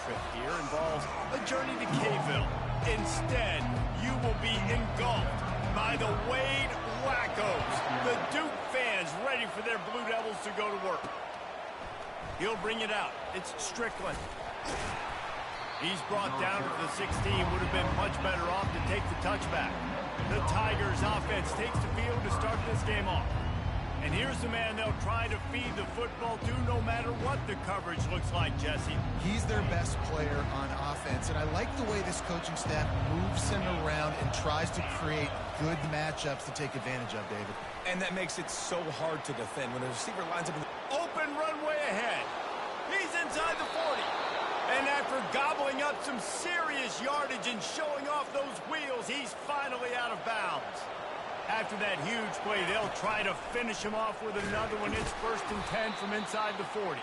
trip here involves a journey to Caeville. Instead, you will be engulfed by the Wade Wackos, the Duke fans ready for their Blue Devils to go to work. He'll bring it out. It's Strickland. He's brought down to the 16. Would have been much better off to take the touchback. The Tigers offense takes the field to start this game off. And here's the man they'll try to feed the football to no matter what the coverage looks like, Jesse. He's their best player on offense, and I like the way this coaching staff moves him around and tries to create good matchups to take advantage of, David. And that makes it so hard to defend when the receiver lines up. Open runway ahead. He's inside the 40. And after gobbling up some serious yardage and showing off those wheels, he's finally out of bounds. After that huge play, they'll try to finish him off with another one. It's 1st and 10 from inside the 40.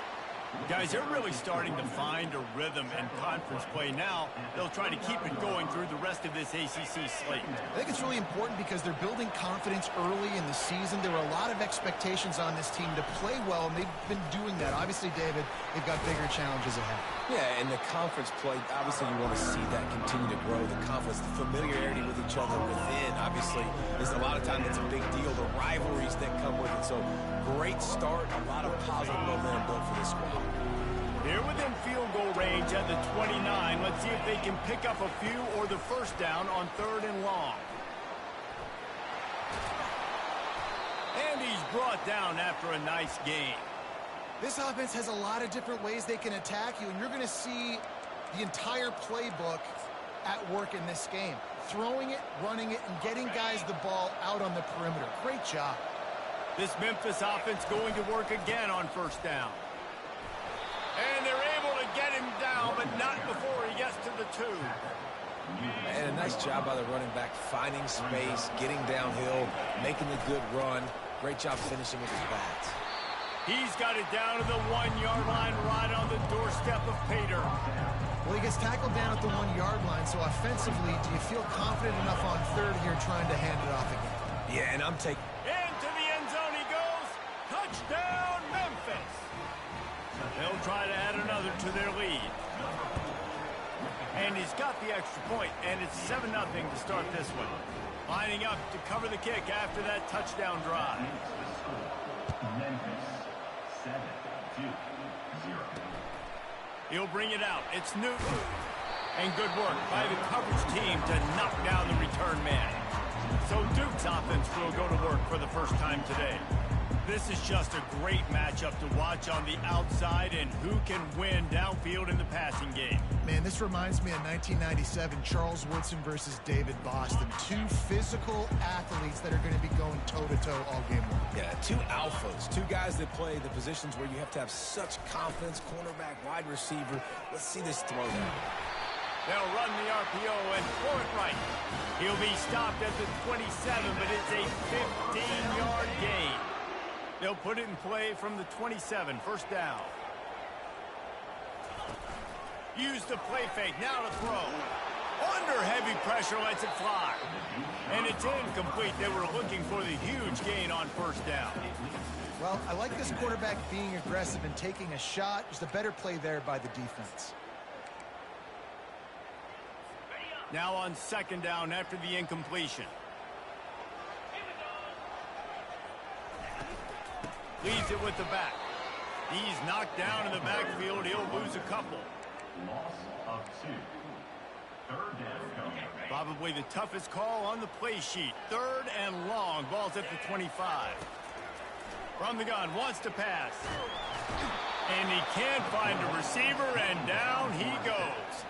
Guys, they're really starting to find a rhythm in conference play now. They'll try to keep it going through the rest of this ACC slate. I think it's really important because they're building confidence early in the season. There were a lot of expectations on this team to play well, and they've been doing that. Obviously, David, they've got bigger challenges ahead. Yeah, and the conference play, obviously you want to see that continue to grow. The confidence, the familiarity with each other within, obviously, is a lot of time that's a big deal. The rivalries that come with it. So, great start, a lot of positive momentum built for this squad. They're within field goal range at the 29. Let's see if they can pick up a few or the first down on 3rd and long. And he's brought down after a nice gain. This offense has a lot of different ways they can attack you, and you're going to see the entire playbook at work in this game. Throwing it, running it, and getting guys the ball out on the perimeter. Great job. This Memphis offense going to work again on 1st down. And they're able to get him down, but not before he gets to the 2. And a nice job by the running back, finding space, getting downhill, making a good run. Great job finishing with his bats. He's got it down to the 1-yard line right on the doorstep of Pater. Well, he gets tackled down at the 1-yard line, so offensively, do you feel confident enough on 3rd here trying to hand it off again? Yeah, and I'm taking... Into the end zone he goes. Touchdown, Memphis. They'll try to add another to their lead. And he's got the extra point, and it's 7-0 to start this one. Lining up to cover the kick after that touchdown drive. Memphis 7-0. He'll bring it out. It's Newton. And good work by the coverage team to knock down the return man. So Duke's offense will go to work for the first time today. This is just a great matchup to watch on the outside and who can win downfield in the passing game. Man, this reminds me of 1997, Charles Woodson versus David Boston. Two physical athletes that are going to be going toe-to-toe all game long. Yeah, two alphas, two guys that play the positions where you have to have such confidence, cornerback, wide receiver. Let's see this throw now. They'll run the RPO and throw it right. He'll be stopped at the 27, but it's a 15-yard gain. They'll put it in play from the 27, 1st down. Use the play fake, now to throw. Under heavy pressure, lets it fly. And it's incomplete. They were looking for the huge gain on 1st down. Well, I like this quarterback being aggressive and taking a shot. Just a better play there by the defense. Now on 2nd down after the incompletion. Leads it with the back. He's knocked down in the backfield. He'll lose a couple. Loss of 2. 3rd down coming. Probably the toughest call on the play sheet. 3rd and long. Ball's at the 25. From the gun, wants to pass. And he can't find a receiver, and down he goes.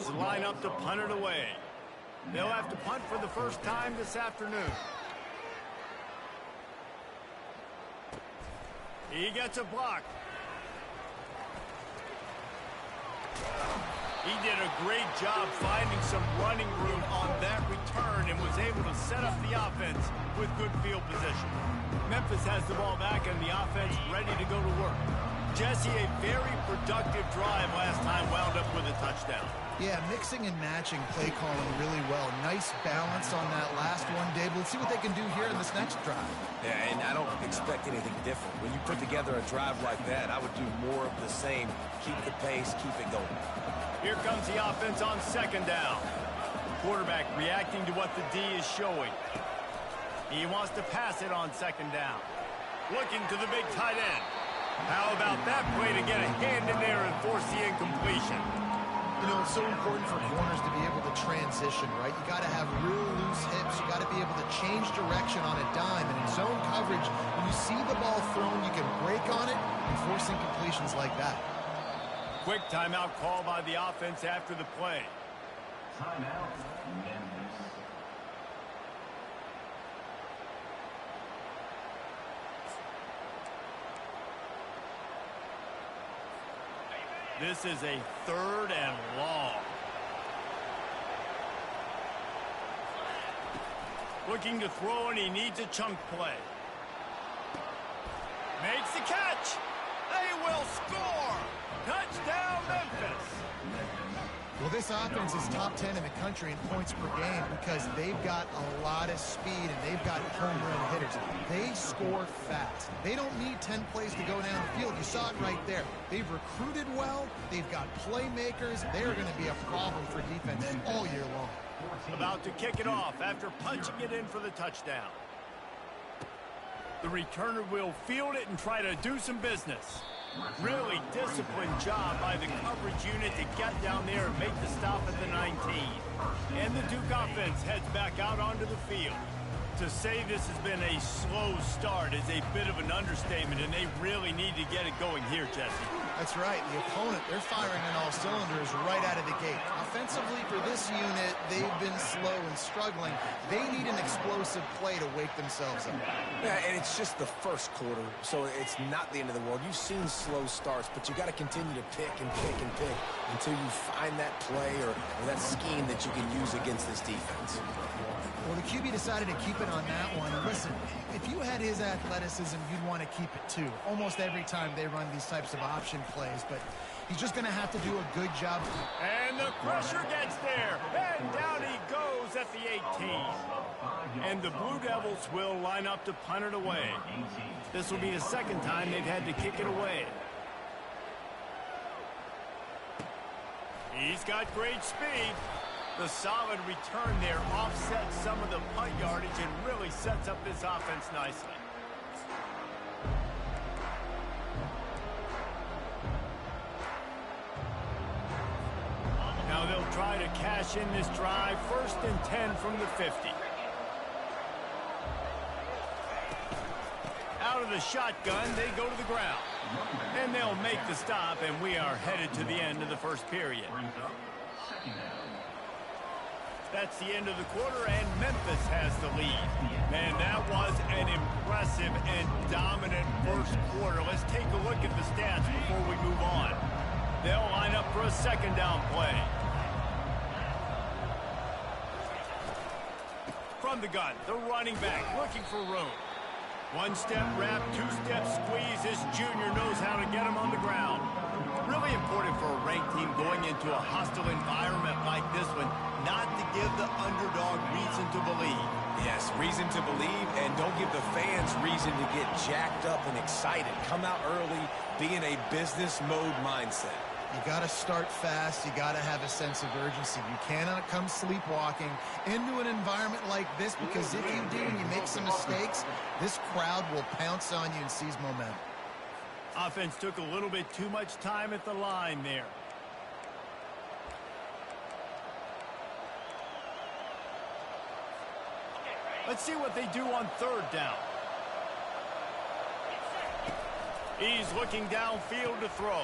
offense line up to punt it away. They'll have to punt for the first time this afternoon. He gets a block. He did a great job finding some running room on that return and was able to set up the offense with good field position. Memphis has the ball back and the offense ready to go to work. Jesse, a very productive drive last time wound up with a touchdown. Yeah, mixing and matching play calling really well. Nice balance on that last one, Dave. Let's see what they can do here in this next drive. Yeah, and I don't expect anything different. When you put together a drive like that, I would do more of the same. Keep the pace, keep it going. Here comes the offense on second down. Quarterback reacting to what the D is showing. He wants to pass it on second down. Looking to the big tight end. How about that play to get a hand in there and force the incompletion? You know, it's so important for corners to be able to transition, right? You got to have real loose hips. You got to be able to change direction on a dime. And in zone coverage, when you see the ball thrown, you can break on it and force incompletions like that. Quick timeout call by the offense after the play. Timeout, Memphis. This is a 3rd and long. Looking to throw, and he needs a chunk play. Makes the catch. They will score. Touchdown, Memphis. Well, this offense is top 10 in the country in points per game because they've got a lot of speed and they've got home run hitters. They score fast. They don't need 10 plays to go down the field. You saw it right there. They've recruited well. They've got playmakers. They're going to be a problem for defenses all year long. About to kick it off after punching it in for the touchdown. The returner will field it and try to do some business. Really disciplined job by the coverage unit to get down there and make the stop at the 19. And the Duke offense heads back out onto the field. To say this has been a slow start is a bit of an understatement, and they really need to get it going here, Jesse. That's right. The opponent, they're firing on all cylinders right out of the gate. Offensively, for this unit, they've been slow and struggling. They need an explosive play to wake themselves up. Yeah, and it's just the first quarter, so it's not the end of the world. You've seen slow starts, but you got to continue to pick and pick and pick until you find that play or that scheme that you can use against this defense. Well, the QB decided to keep it on that one. And listen, if you had his athleticism, you'd want to keep it too. Almost every time they run these types of option plays, but he's just going to have to do a good job. And the pressure gets there, and down he goes at the 18. And the Blue Devils will line up to punt it away. This will be the second time they've had to kick it away. He's got great speed. The solid return there offsets some of the punt yardage and really sets up this offense nicely. Now they'll try to cash in this drive. 1st and 10 from the 50. Out of the shotgun, they go to the ground. And they'll make the stop, and we are headed to the end of the first period. That's the end of the quarter, and Memphis has the lead. Man, that was an impressive and dominant first quarter. Let's take a look at the stats before we move on. They'll line up for a second down play. From the gun, the running back looking for room. One-step wrap, two-step squeeze. This junior knows how to get him on the ground. Really important for a ranked team going into a hostile environment like this one, not to give the underdog reason to believe. Yes, reason to believe, and don't give the fans reason to get jacked up and excited. Come out early, be in a business mode mindset. You got to start fast. You got to have a sense of urgency. You cannot come sleepwalking into an environment like this, because if you do and you make some mistakes, this crowd will pounce on you and seize momentum. Offense took a little bit too much time at the line there. Let's see what they do on 3rd down. He's looking downfield to throw.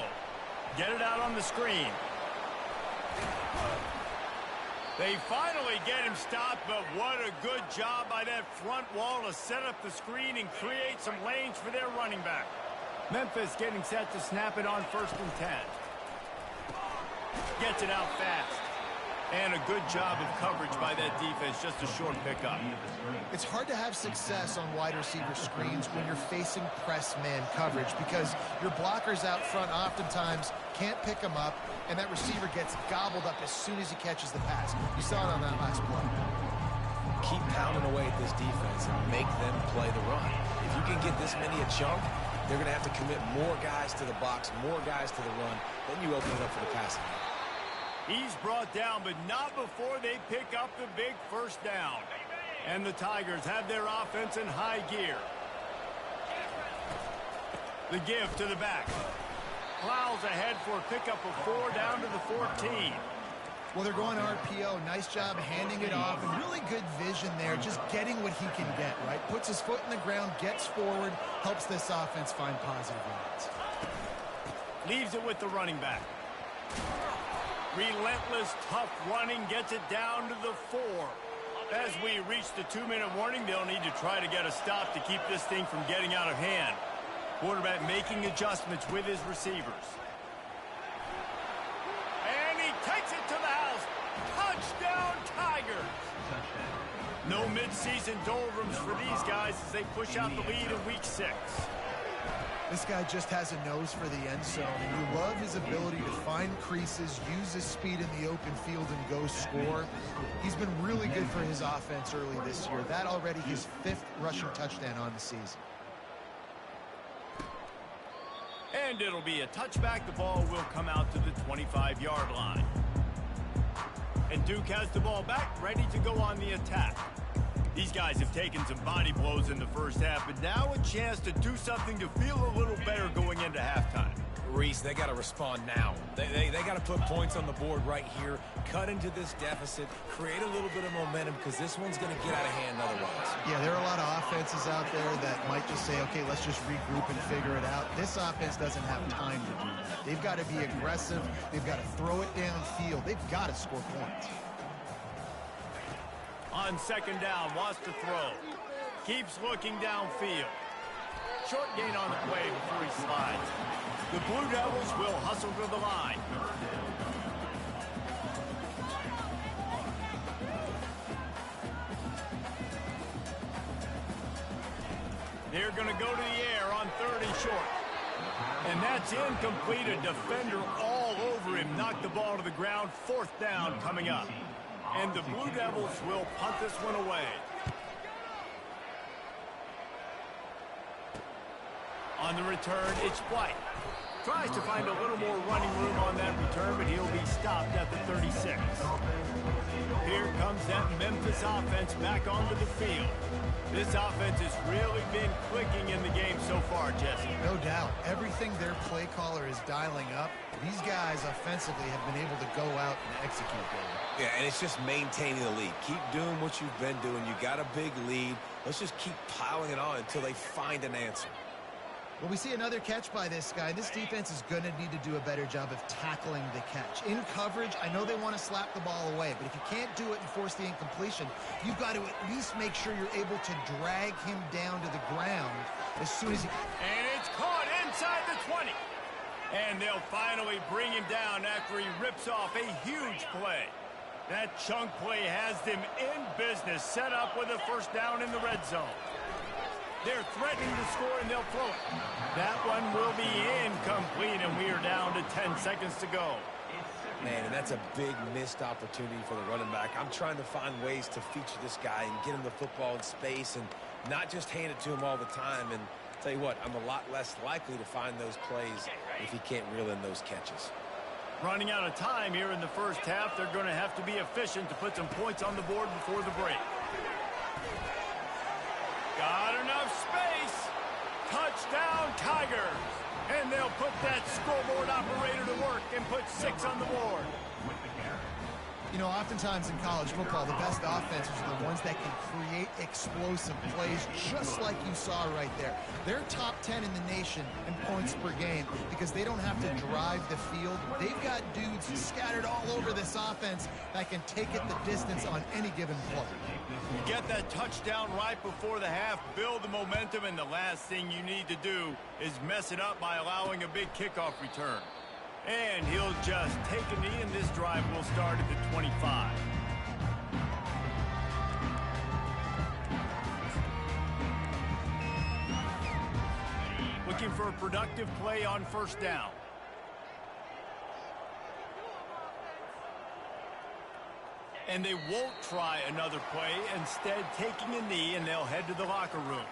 Get it out on the screen. They finally get him stopped, but what a good job by that front wall to set up the screen and create some lanes for their running back. Memphis getting set to snap it on 1st and 10. Gets it out fast. And a good job of coverage by that defense, just a short pickup. It's hard to have success on wide receiver screens when you're facing press man coverage because your blockers out front oftentimes can't pick them up, and that receiver gets gobbled up as soon as he catches the pass. You saw it on that last play. Keep pounding away at this defense and make them play the run. If you can get this many a chunk, they're going to have to commit more guys to the box, more guys to the run. Then you open it up for the passing game. He's brought down, but not before they pick up the big first down. And the Tigers have their offense in high gear. The give to the back. Plows ahead for a pickup of 4 down to the 14. Well, they're going RPO. Nice job handing it off. And really good vision there, just getting what he can get, right? Puts his foot in the ground, gets forward, helps this offense find positive yards. Leaves it with the running back. Relentless, tough running gets it down to the 4. As we reach the 2-minute warning, they'll need to try to get a stop to keep this thing from getting out of hand. Quarterback making adjustments with his receivers. And he takes it to the house. Touchdown, Tigers! No midseason doldrums for these guys as they push out the lead in Week 6. This guy just has a nose for the end zone, and you love his ability to find creases, use his speed in the open field, and go score. He's been really good for his offense early this year. That already his 5th rushing touchdown on the season. And it'll be a touchback. The ball will come out to the 25-yard line. And Duke has the ball back, ready to go on the attack. These guys have taken some body blows in the first half, but now a chance to do something to feel a little better going into halftime. Reese, they got to respond now. They got to put points on the board right here, cut into this deficit, create a little bit of momentum because this one's going to get out of hand otherwise. Yeah, there are a lot of offenses out there that might just say, okay, let's just regroup and figure it out. This offense doesn't have time to do that. They've got to be aggressive. They've got to throw it downfield. They've got to score points. On 2nd down, wants to throw. Keeps looking downfield. Short gain on the play before he slides. The Blue Devils will hustle to the line. They're going to go to the air on 3rd and short. And that's incomplete. A defender all over him. Knocked the ball to the ground. 4th down coming up. And the Blue Devils will punt this one away. On the return, it's White. Tries to find a little more running room on that return, but he'll be stopped at the 36. Here comes that Memphis offense back onto the field. This offense has really been clicking in the game so far, Jesse. No doubt. Everything their play caller is dialing up, these guys offensively have been able to go out and execute there. Yeah, and it's just maintaining the lead. Keep doing what you've been doing. You got a big lead. Let's just keep piling it on until they find an answer. Well, we see another catch by this guy. This defense is going to need to do a better job of tackling the catch. In coverage, I know they want to slap the ball away, but if you can't do it and force the incompletion, you've got to at least make sure you're able to drag him down to the ground as soon as he... And it's caught inside the 20. And they'll finally bring him down after he rips off a huge play. That chunk play has them in business, set up with a 1st down in the red zone. They're threatening to score, and they'll throw it. That one will be incomplete, and we are down to 10 seconds to go. Man, and that's a big missed opportunity for the running back. I'm trying to find ways to feature this guy and get him the football in space and not just hand it to him all the time. And tell you what, I'm a lot less likely to find those plays if he can't reel in those catches. Running out of time here in the first half. They're going to have to be efficient to put some points on the board before the break. Got enough space. Touchdown, Tigers. And they'll put that scoreboard operator to work and put 6 on the board. You know, oftentimes in college football, the best offenses are the ones that can create explosive plays, just like you saw right there. They're top 10 in the nation in points per game because they don't have to drive the field. They've got dudes scattered all over this offense that can take it the distance on any given play. You get that touchdown right before the half, build the momentum, and the last thing you need to do is mess it up by allowing a big kickoff return. And he'll just take a knee, and this drive will start at the 25. Looking for a productive play on first down. And they won't try another play, instead taking a knee, and they'll head to the locker room.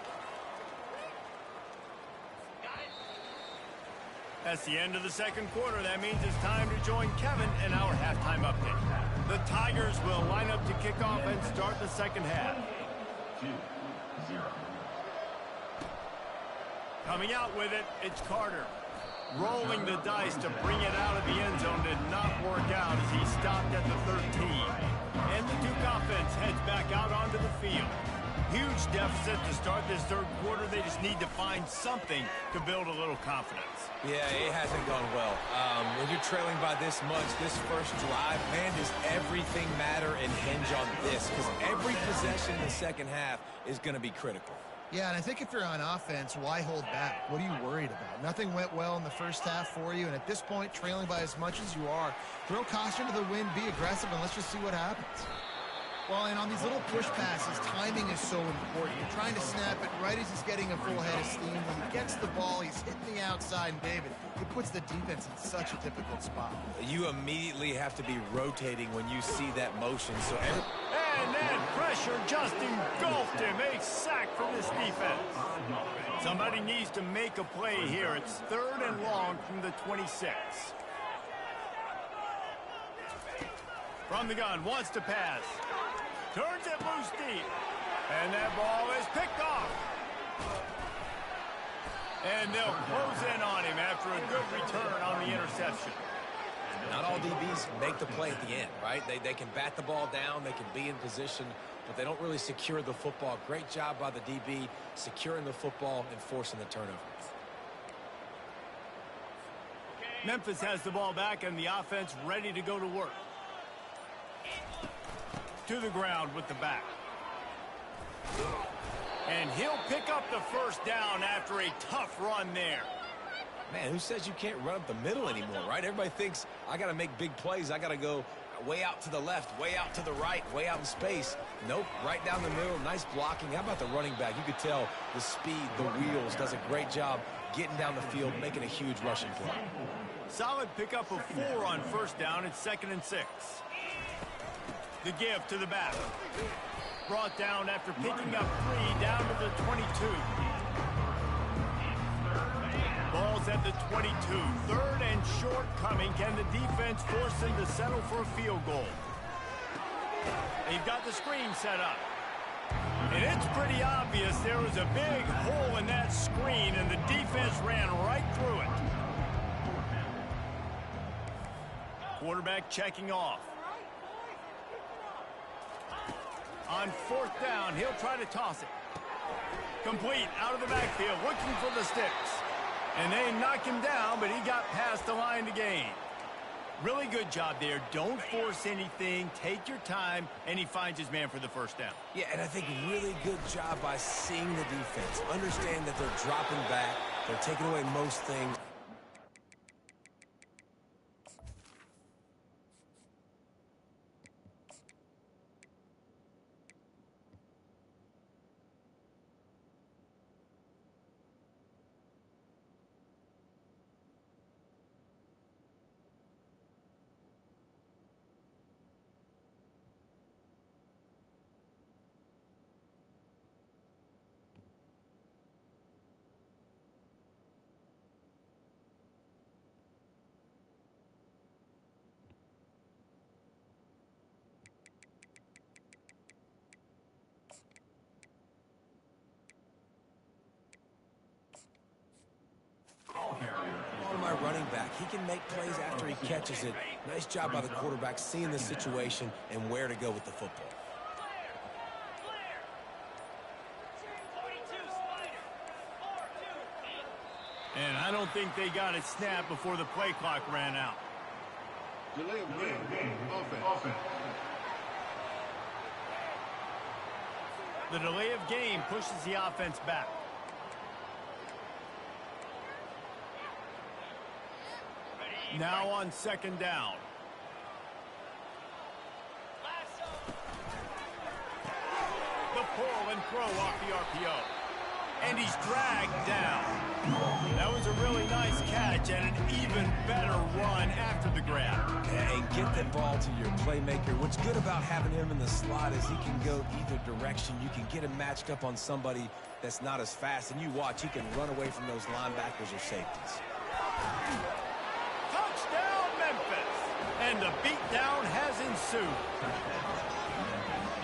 That's the end of the second quarter. That means it's time to join Kevin in our halftime update. The Tigers will line up to kick off and start the second half. 2-0. Coming out with it, it's Carter. Rolling the dice to bring it out of the end zone did not work out as he stopped at the 13. And the Duke offense heads back out onto the field. Huge deficit to start this third quarter. They just need to find something to build a little confidence. Yeah, it hasn't gone well. When you're trailing by this much, this first drive, man, does everything matter and hinge on this? Because every possession in the second half is going to be critical. Yeah, and I think if you're on offense, why hold back? What are you worried about? Nothing went well in the first half for you, and at this point, trailing by as much as you are, throw caution to the wind, be aggressive, and let's just see what happens. Well, and on these little push passes, timing is so important. You're trying to snap it right as he's getting a full head of steam. When he gets the ball, he's hitting the outside, and David, it puts the defense in such a difficult spot. You immediately have to be rotating when you see that motion. And then pressure just engulfed him. A sack for this defense. Somebody needs to make a play here. It's 3rd and long from the 26. From the gun, wants to pass. Turns it loose deep. And that ball is picked off. And they'll close in on him after a good return on the interception. Not all DBs make the play at the end, right? They can bat the ball down, they can be in position, but they don't really secure the football. Great job by the DB securing the football and forcing the turnover. Memphis has the ball back and the offense ready to go to work. To the ground with the back. And he'll pick up the first down after a tough run there. Man, who says you can't run up the middle anymore, right? Everybody thinks I got to make big plays. I got to go way out to the left, way out to the right, way out in space. Nope, right down the middle. Nice blocking. How about the running back? You could tell the speed, the wheels, does a great job getting down the field, making a huge rushing play. Solid pickup of 4 on first down. It's 2nd and 6. The give to the back. Brought down after picking up 3 down to the 22. Ball's at the 22. 3rd and short coming. Can the defense force them to settle for a field goal? They've got the screen set up. And it's pretty obvious there was a big hole in that screen, and the defense ran right through it. Quarterback checking off. On 4th down, he'll try to toss it. Complete out of the backfield, looking for the sticks. And they knock him down, but he got past the line to gain. Really good job there. Don't force anything. Take your time, and he finds his man for the first down. Yeah, and I think really good job by seeing the defense. Understand that they're dropping back. They're taking away most things. He can make plays after he catches it. Nice job by the quarterback seeing the situation and where to go with the football. And I don't think they got it snapped before the play clock ran out. Delay of game. Offense. The delay of game pushes the offense back. Now on second down. The pull and throw off the RPO. And he's dragged down. That was a really nice catch and an even better run after the grab. And get the ball to your playmaker. What's good about having him in the slot is he can go either direction. You can get him matched up on somebody that's not as fast. And you watch, he can run away from those linebackers or safeties. Touchdown, Memphis! And the beatdown has ensued.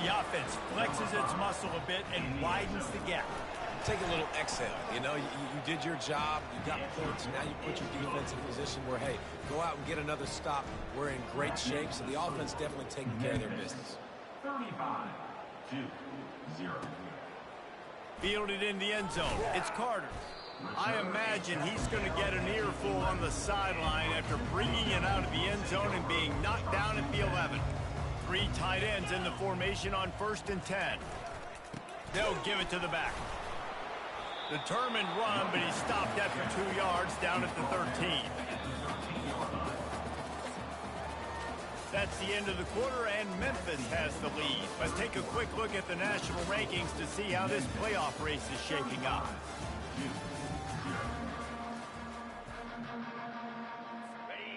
The offense flexes its muscle a bit and widens the gap. Take a little exhale. You know, you did your job. You got points. Now you put your defense in a position where, hey, go out and get another stop. We're in great shape, so the offense definitely taking care of their business. 35-0. Fielded in the end zone. It's Carter. I imagine he's going to get an earful on the sideline after bringing it out of the end zone and being knocked down at the 11. 3 tight ends in the formation on 1st and 10. They'll give it to the back. Determined run, but he stopped after 2 yards down at the 13. That's the end of the quarter, and Memphis has the lead. Let's take a quick look at the national rankings to see how this playoff race is shaping up.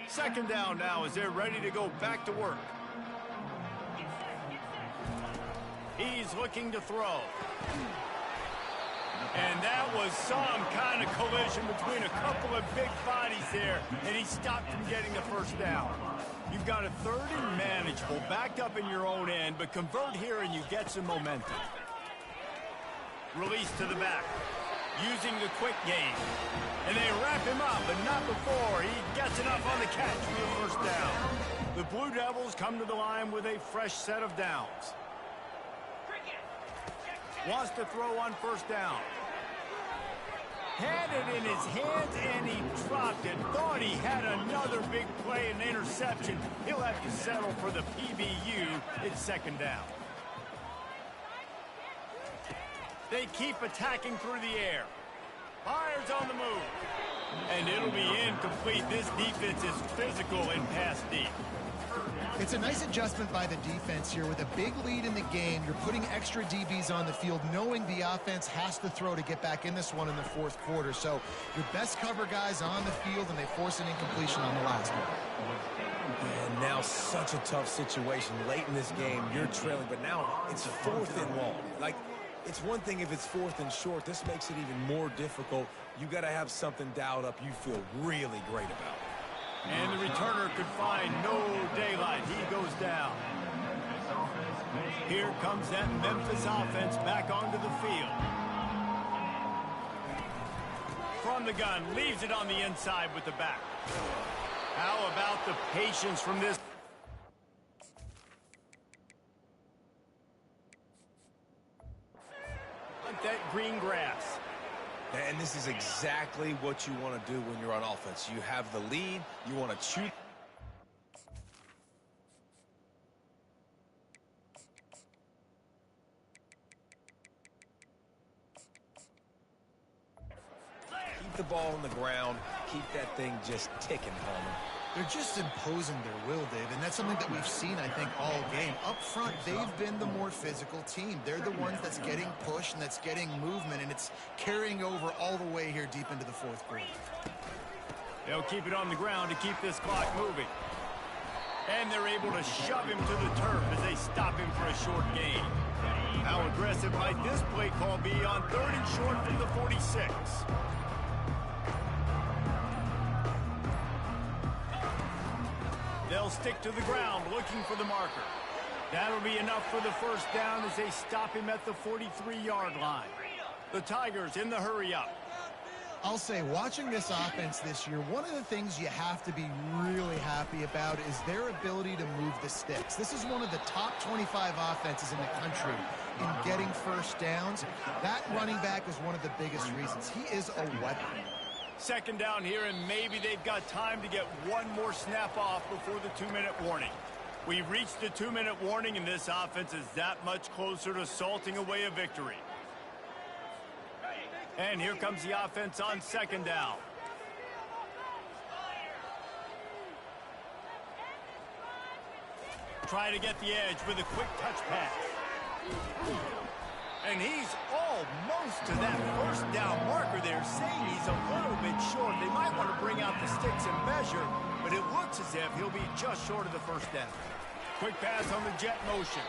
Second down now as they're ready to go back to work. He's looking to throw. And that was some kind of collision between a couple of big bodies there, and he stopped from getting the first down. You've got a 3rd and manageable, backed up in your own end, but convert here and you get some momentum. Release to the back, using the quick game. And they wrap him up, but not before he gets enough on the catch for the first down. The Blue Devils come to the line with a fresh set of downs. Wants to throw on 1st down. Had it in his hands and he dropped it. Thought he had another big play and interception. He'll have to settle for the PBU. It's 2nd down. They keep attacking through the air. Fires on the move. And it'll be incomplete. This defense is physical and pass deep. It's a nice adjustment by the defense here. With a big lead in the game, you're putting extra DBs on the field, knowing the offense has to throw to get back in this one in the 4th quarter. So your best cover guys on the field, and they force an incompletion on the last one. And now such a tough situation. Late in this game, you're trailing, but now it's 4th and long. Like, it's one thing if it's 4th and short. This makes it even more difficult. You got to have something dialed up you feel really great about. And the returner could find no daylight. He goes down. Here comes that Memphis offense back onto the field. From the gun, leaves it on the inside with the back. How about the patience from this? Like that green grass. And this is exactly what you want to do when you're on offense. You have the lead. You want to shoot. Keep the ball on the ground. Keep that thing just ticking, Palmer. They're just imposing their will, Dave, and that's something that we've seen, I think, all game. Up front, they've been the more physical team. They're the ones that's getting pushed and that's getting movement, and it's carrying over all the way here deep into the 4th quarter. They'll keep it on the ground to keep this clock moving. And they're able to shove him to the turf as they stop him for a short gain. How aggressive might this play call be on 3rd and short from the 46? They'll stick to the ground looking for the marker. That'll be enough for the first down as they stop him at the 43-yard line. The Tigers in the hurry up. I'll say, watching this offense this year, one of the things you have to be really happy about is their ability to move the sticks. This is one of the top 25 offenses in the country in getting first downs. That running back is one of the biggest reasons. He is a weapon. Second down here, and maybe they've got time to get one more snap off before the 2-minute warning. We've reached the 2-minute warning, and this offense is that much closer to salting away a victory. And here comes the offense on second down. Trying to get the edge with a quick touch pass. And he's almost to that first down marker there, saying he's a little bit short. They might want to bring out the sticks and measure, but it looks as if he'll be just short of the first down. Quick pass on the jet motion.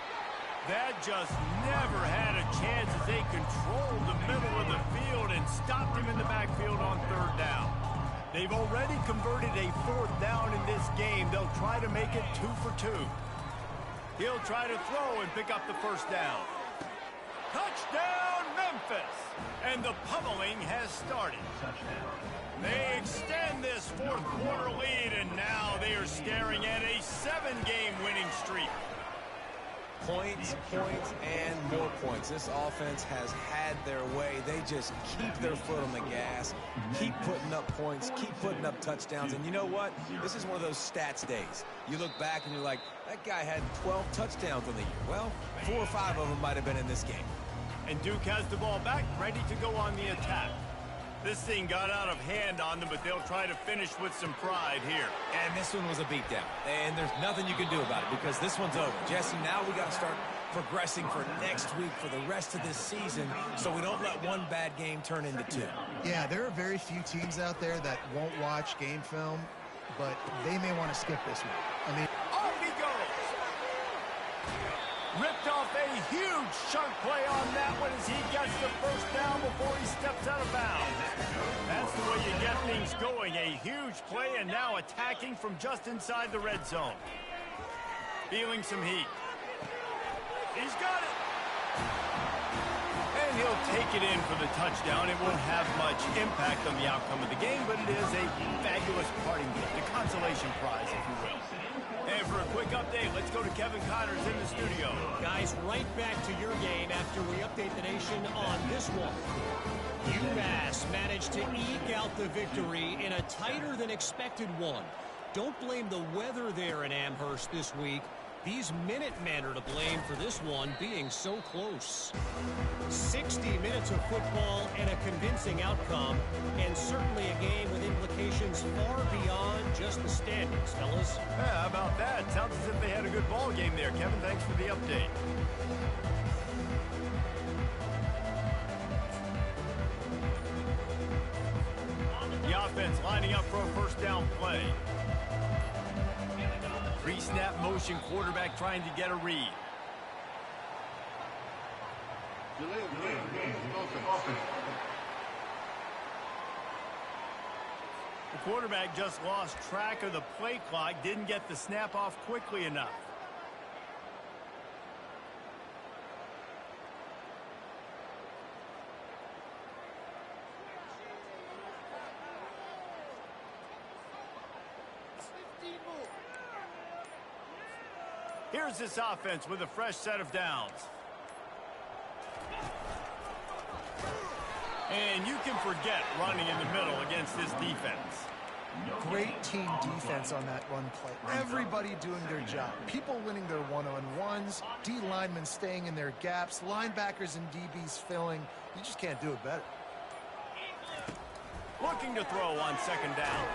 That just never had a chance as they controlled the middle of the field and stopped him in the backfield on third down. They've already converted a fourth down in this game. They'll try to make it 2 for 2. He'll try to throw and pick up the first down. Touchdown, Memphis! And the pummeling has started. They extend this fourth quarter lead, and now they are staring at a 7-game winning streak. Points, points, and more points. This offense has had their way. They just keep their foot on the gas, keep putting up points, keep putting up touchdowns. And you know what? This is one of those stats days. You look back and you're like, that guy had 12 touchdowns on the year. Well, 4 or 5 of them might have been in this game. And Duke has the ball back, ready to go on the attack. This thing got out of hand on them, but they'll try to finish with some pride here. And this one was a beatdown. And there's nothing you can do about it because this one's over. Jesse, now we got to start progressing for next week for the rest of this season so we don't let one bad game turn into 2. Yeah, there are very few teams out there that won't watch game film, but they may want to skip this one. I mean, off he goes! Ripped off a huge chunk play on that one as he gets the first down before he steps out of bounds. That's the way you get things going. A huge play and now attacking from just inside the red zone. Feeling some heat. He's got it! And he'll take it in for the touchdown. It won't have much impact on the outcome of the game, but it is a fabulous parting gift, a consolation prize, if you will. And for a quick update, let's go to Kevin Connors in the studio. Guys, right back to your game after we update the nation on this one. UMass managed to eke out the victory in a tighter than expected one. Don't blame the weather there in Amherst this week. These Minutemen are to blame for this one being so close. 60 minutes of football and a convincing outcome, and certainly a game with implications far beyond just the standings, fellas. Yeah, how about that? Sounds as if they had a good ball game there. Kevin, thanks for the update. The offense lining up for a first down play. Pre-snap motion, quarterback trying to get a read. Delay of game, offense. The quarterback just lost track of the play clock, didn't get the snap off quickly enough. Here's this offense with a fresh set of downs. And you can forget running in the middle against this defense. great team defense on that run play. Everybody doing their job. People winning their one-on-ones, D linemen staying in their gaps, linebackers and DBs filling. You just can't do it better. Looking to throw on second down.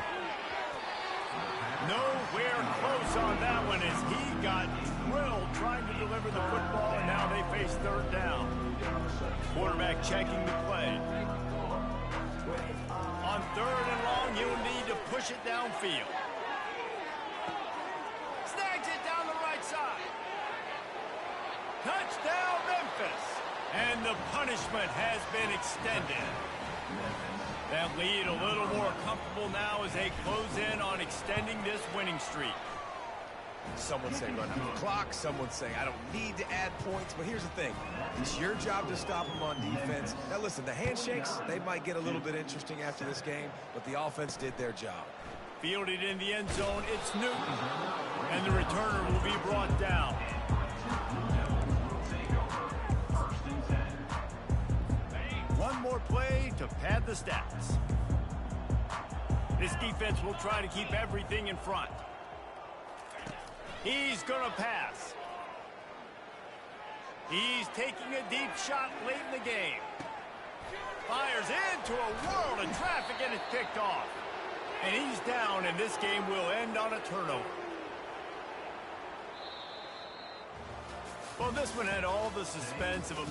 Nowhere close on that one as he got drilled trying to deliver the football, and now they face third down. Quarterback checking the play. On third and long, you'll need to push it downfield. Snags it down the right side. Touchdown, Memphis. And the punishment has been extended. That lead a little more comfortable now as they close in on extending this winning streak. Someone say run out the clock. Someone say I don't need to add points. But here's the thing. It's your job to stop them on defense. Now, listen, the handshakes, they might get a little bit interesting after this game, but the offense did their job. Fielded in the end zone, it's Newton. And the returner will be brought down. One more play to pad the stats. This defense will try to keep everything in front. He's going to pass. He's taking a deep shot late in the game. Fires into a world of traffic, and it's picked off. And he's down, and this game will end on a turnover. Well, this one had all the suspense of a